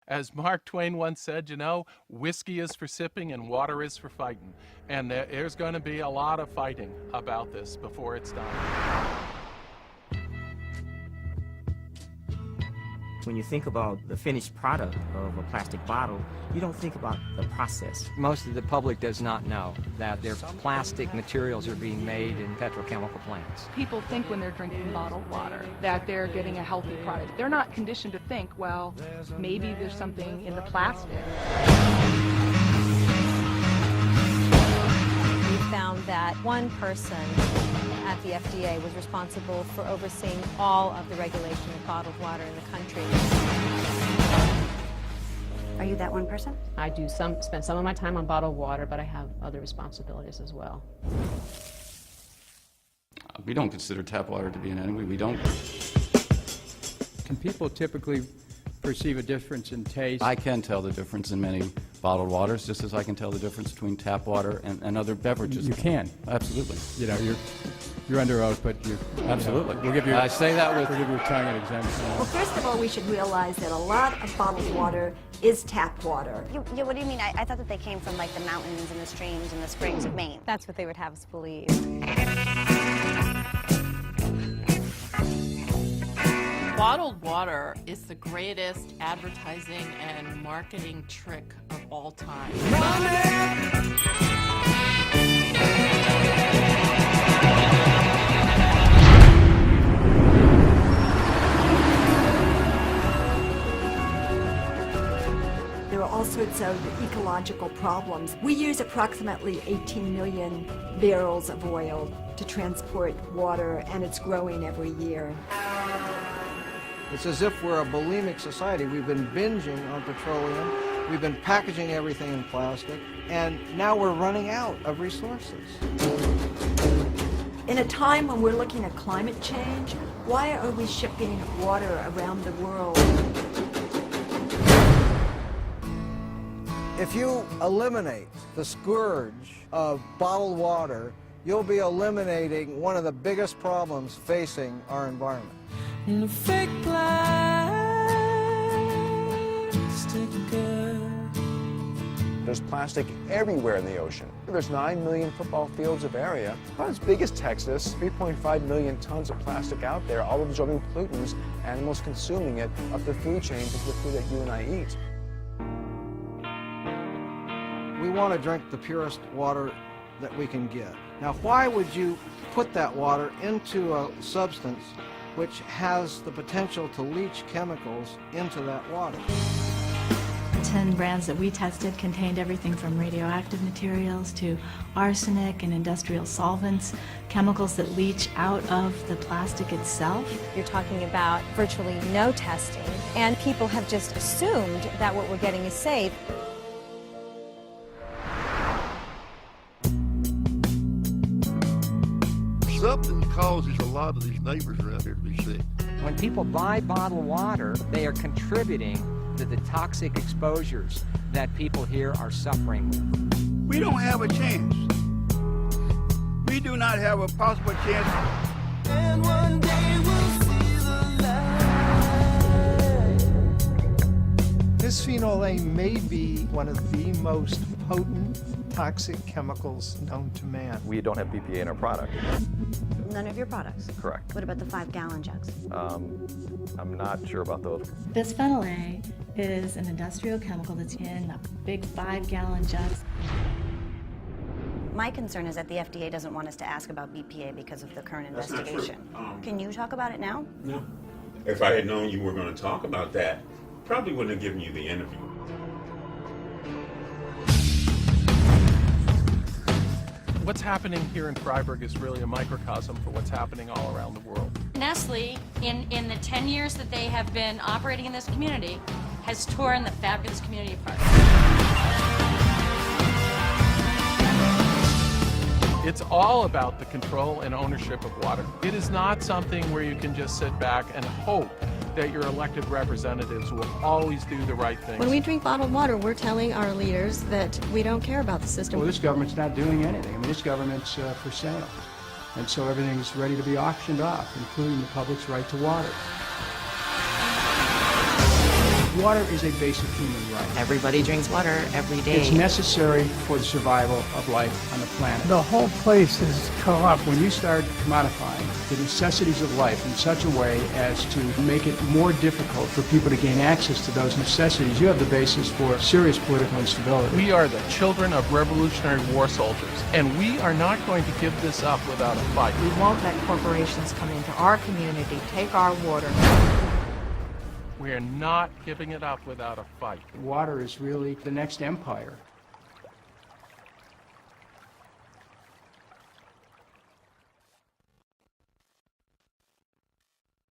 As Mark Twain once said, you know, whiskey is for sipping and water is for fighting. And there's going to be a lot of fighting about this before it's done. When you think about the finished product of a plastic bottle, you don't think about the process. Most of the public does not know that their plastic materials are being made in petrochemical plants. People think when they're drinking bottled water that they're getting a healthy product. They're not conditioned to think, well, maybe there's something in the plastic. We found that one person at the FDA was responsible for overseeing all of the regulation of bottled water in the country. Are you that one person? I do spend some of my time on bottled water, but I have other responsibilities as well. We don't consider tap water to be an enemy. We don't. Can people typically perceive a difference in taste? I can tell the difference in many bottled waters, just as I can tell the difference between tap water and other beverages. You can. Absolutely. You know, you're under oath, but you absolutely. We'll give you. I say that with. We'll give you a tongue and exemption. Well, first of all, we should realize that a lot of bottled water is tap water. Yeah, what do you mean? I thought that they came from like the mountains and the streams and the springs of Maine. That's what they would have us believe. Bottled water is the greatest advertising and marketing trick of all time. There are all sorts of ecological problems. We use approximately 18 million barrels of oil to transport water, and it's growing every year. It's as if we're a bulimic society. We've been binging on petroleum, we've been packaging everything in plastic, and now we're running out of resources. In a time when we're looking at climate change, why are we shipping water around the world? If you eliminate the scourge of bottled water, you'll be eliminating one of the biggest problems facing our environment. Fake plastic girl. There's plastic everywhere in the ocean. There's 9 million football fields of area, about as big as Texas, 3.5 million tons of plastic out there, all absorbing pollutants, animals consuming it up the food chain to the food that you and I eat. We want to drink the purest water that we can get. Now, why would you put that water into a substance which has the potential to leach chemicals into that water? 10 brands that we tested contained everything from radioactive materials to arsenic and industrial solvents, chemicals that leach out of the plastic itself. You're talking about virtually no testing, and people have just assumed that what we're getting is safe. Something causes a lot of these neighbors around here to be sick. When people buy bottled water, they are contributing to the toxic exposures that people here are suffering with. We don't have a chance. We do not have a possible chance. And one day we'll see the light. Bisphenol A may be one of the most potent toxic chemicals known to man. We don't have BPA in our product. None of your products? Correct. What about the 5-gallon jugs? I'm not sure about those. Bisphenol A is an industrial chemical that's in big 5-gallon jugs. My concern is that the FDA doesn't want us to ask about BPA because of the current investigation. Can you talk about it now? No. If I had known you were going to talk about that, probably wouldn't have given you the interview. What's happening here in Freiburg is really a microcosm for what's happening all around the world. Nestle, in the 10 years that they have been operating in this community, has torn the fabulous community apart. It's all about the control and ownership of water. It is not something where you can just sit back and hope that your elected representatives will always do the right thing. When we drink bottled water, we're telling our leaders that we don't care about the system. Well, this government's not doing anything. I mean, this government's for sale. And so everything's ready to be auctioned off, including the public's right to water. Water is a basic human right. Everybody drinks water every day. It's necessary for the survival of life on the planet. The whole place is corrupt. When you start commodifying the necessities of life in such a way as to make it more difficult for people to gain access to those necessities, you have the basis for serious political instability. We are the children of Revolutionary War soldiers, and we are not going to give this up without a fight. We won't let corporations come into our community, take our water. We are not giving it up without a fight. Water is really the next empire.